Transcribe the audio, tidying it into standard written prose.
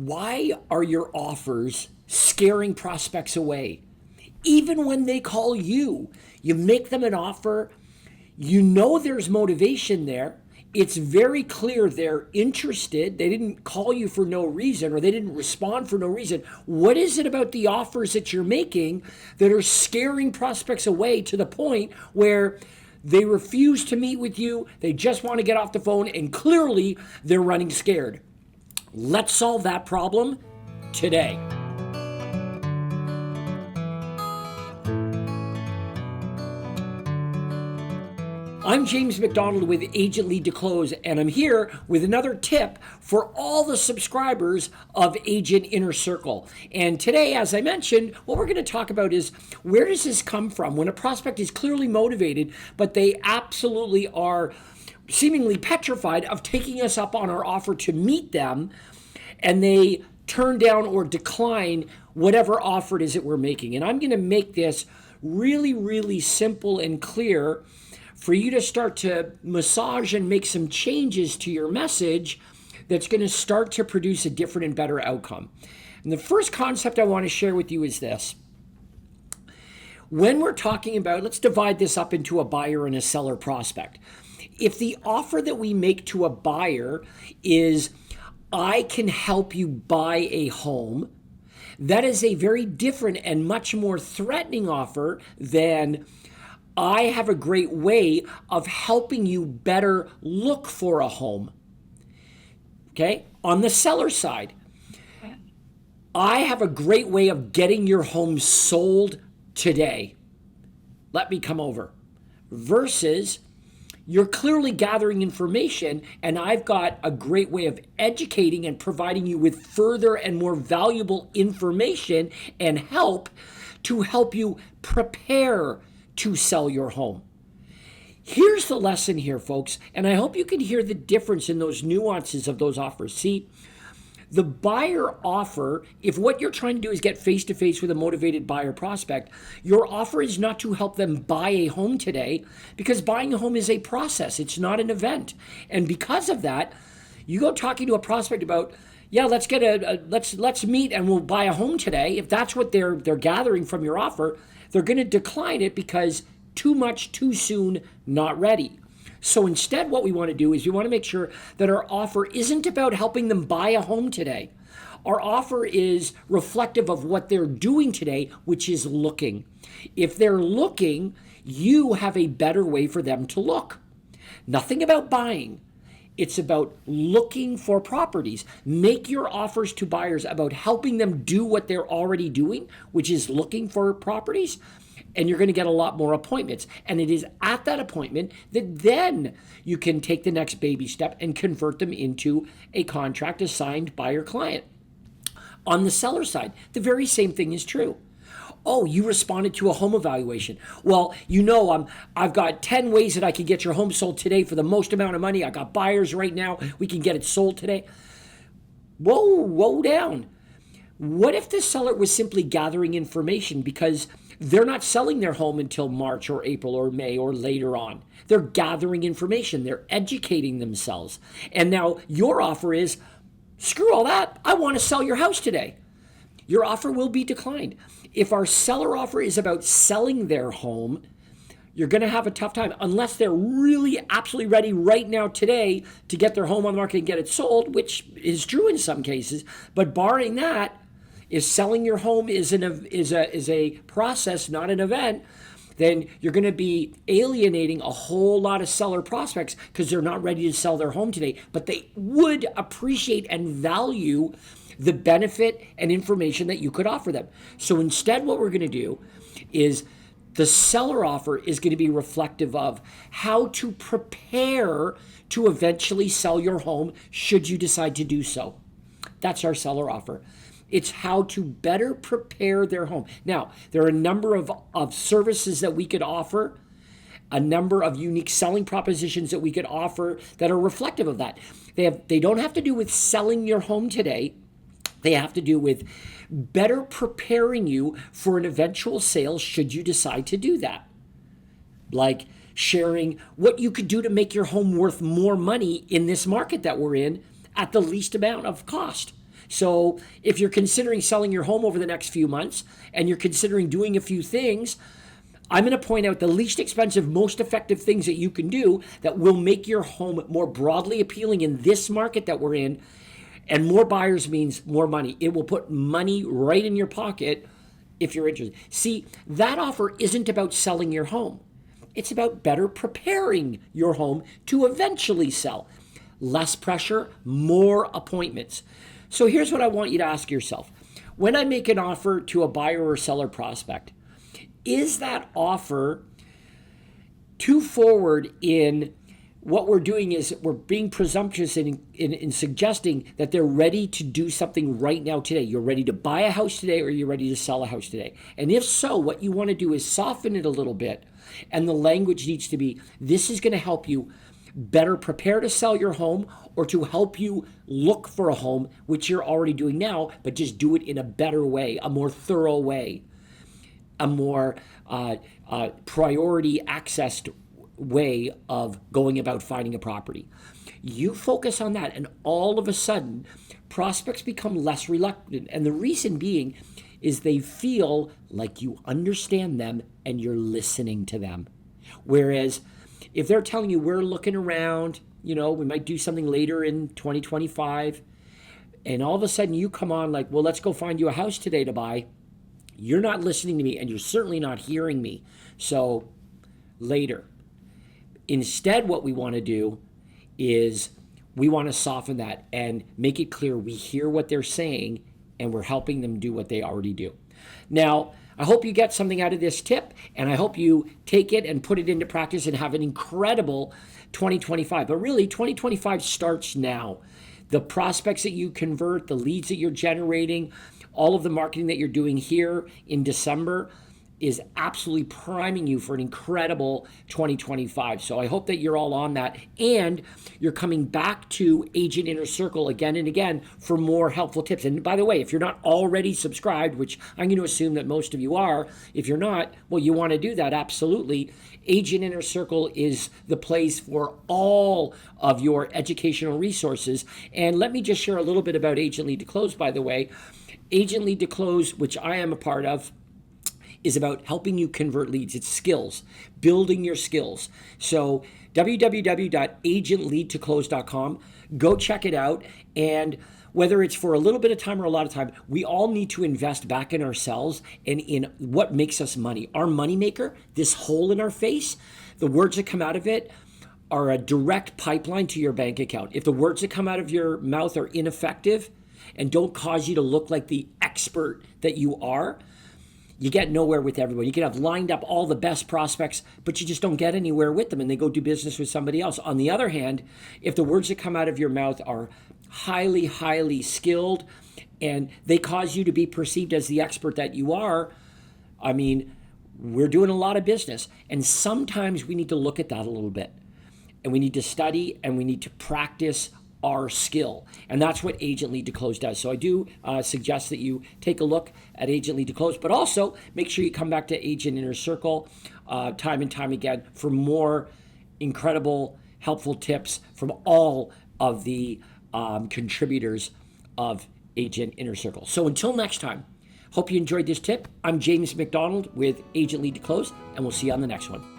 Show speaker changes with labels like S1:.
S1: Why are your offers scaring prospects away? Even when they call you, you make them an offer, you know there's motivation there. It's very clear they're interested. They didn't call you for no reason, or they didn't respond for no reason. What is it about the offers that you're making that are scaring prospects away to the point where they refuse to meet with you? They just want to get off the phone, and clearly they're running scared. Let's solve that problem today. I'm James McDonald with Agent Lead to Close, and I'm here with another tip for all the subscribers of Agent Inner Circle. And today, as I mentioned, what we're going to talk about is, where does this come from? When a prospect is clearly motivated, but they absolutely are seemingly petrified of taking us up on our offer to meet them, and they turn down or decline whatever offer it is that we're making. And I'm going to make this really, really simple and clear for you to start to massage and make some changes to your message that's going to start to produce a different and better outcome. And the first concept I want to share with you is this. When we're talking about, let's divide this up into a buyer and a seller prospect. If the offer that we make to a buyer is, I can help you buy a home, that is a very different and much more threatening offer than, I have a great way of helping you better look for a home. Okay? On the seller side, I have a great way of getting your home sold today. Let me come over. Versus, you're clearly gathering information, and I've got a great way of educating and providing you with further and more valuable information and help to help you prepare to sell your home. Here's the lesson here, folks, and I hope you can hear the difference in those nuances of those offers. See, the buyer offer, if what you're trying to do is get face-to-face with a motivated buyer prospect, your offer is not to help them buy a home today, because buying a home is a process. It's not an event. And because of that, you go talking to a prospect about, yeah, let's meet and we'll buy a home today. If that's what they're gathering from your offer, they're going to decline it because too much, too soon, not ready. So instead, what we want to do is we want to make sure that our offer isn't about helping them buy a home today. Our offer is reflective of what they're doing today, which is looking. If they're looking, you have a better way for them to look. Nothing about buying. It's about looking for properties. Make your offers to buyers about helping them do what they're already doing, which is looking for properties, and you're going to get a lot more appointments. And it is at that appointment that then you can take the next baby step and convert them into a contract assigned by your client. On the seller side, the very same thing is true. Oh, you responded to a home evaluation. Well, I've got 10 ways that I can get your home sold today for the most amount of money. I got buyers right now. We can get it sold today. Whoa down. What if the seller was simply gathering information because they're not selling their home until March or April or May or later on? They're gathering information. They're educating themselves. And now your offer is, screw all that. I want to sell your house today. Your offer will be declined. If our seller offer is about selling their home, you're going to have a tough time unless they're really absolutely ready right now today to get their home on the market and get it sold, which is true in some cases. But barring that, if selling your home is a process, not an event, then you're going to be alienating a whole lot of seller prospects because they're not ready to sell their home today, but they would appreciate and value the benefit and information that you could offer them. So instead, what we're going to do is, the seller offer is going to be reflective of how to prepare to eventually sell your home should you decide to do so. That's our seller offer. It's how to better prepare their home. Now, there are a number of services that we could offer, a number of unique selling propositions that we could offer that are reflective of that. They don't have to do with selling your home today. They have to do with better preparing you for an eventual sale should you decide to do that. Like sharing what you could do to make your home worth more money in this market that we're in at the least amount of cost. So if you're considering selling your home over the next few months and you're considering doing a few things, I'm going to point out the least expensive, most effective things that you can do that will make your home more broadly appealing in this market that we're in. And more buyers means more money. It will put money right in your pocket if you're interested. See, that offer isn't about selling your home. It's about better preparing your home to eventually sell. Less pressure, more appointments. So here's what I want you to ask yourself. When I make an offer to a buyer or seller prospect, is that offer too forward in what we're doing is we're being presumptuous in suggesting that they're ready to do something right now today. You're ready to buy a house today or you're ready to sell a house today. And if so, what you want to do is soften it a little bit. And the language needs to be, this is going to help you better prepare to sell your home or to help you look for a home, which you're already doing now, but just do it in a better way, a more thorough way, a more priority accessed way of going about finding a property. You focus on that, and all of a sudden, prospects become less reluctant. And the reason being is they feel like you understand them and you're listening to them. Whereas if they're telling you we're looking around, we might do something later in 2025, and all of a sudden you come on like, well, let's go find you a house today to buy. You're not listening to me and you're certainly not hearing me. So later. Instead, what we want to do is we want to soften that and make it clear we hear what they're saying and we're helping them do what they already do. Now, I hope you get something out of this tip, and I hope you take it and put it into practice and have an incredible 2025. But really, 2025 starts now. The prospects that you convert, the leads that you're generating, all of the marketing that you're doing here in December is absolutely priming you for an incredible 2025. So I hope that you're all on that, and you're coming back to Agent Inner Circle again and again for more helpful tips. And by the way, if you're not already subscribed, which I'm going to assume that most of you are, if you're not, well, you want to do that, absolutely. Agent Inner Circle is the place for all of your educational resources. And let me just share a little bit about Agent Lead to Close, by the way. Agent Lead to Close, which I am a part of, is about helping you convert leads. It's skills, building your skills. So www.agentleadtoclose.com, go check it out. And whether it's for a little bit of time or a lot of time, we all need to invest back in ourselves and in what makes us money. Our money maker, this hole in our face, the words that come out of it are a direct pipeline to your bank account. If the words that come out of your mouth are ineffective and don't cause you to look like the expert that you are, you get nowhere with everyone. You can have lined up all the best prospects, but you just don't get anywhere with them, and they go do business with somebody else. On the other hand, if the words that come out of your mouth are highly, highly skilled and they cause you to be perceived as the expert that you are, I mean, we're doing a lot of business. And sometimes we need to look at that a little bit, and we need to study and we need to practice our skill. And that's what Agent Lead to Close does. So I do suggest that you take a look at Agent Lead to Close, but also make sure you come back to Agent Inner Circle time and time again for more incredible, helpful tips from all of the contributors of Agent Inner Circle. So until next time, hope you enjoyed this tip. I'm James McDonald with Agent Lead to Close, and we'll see you on the next one.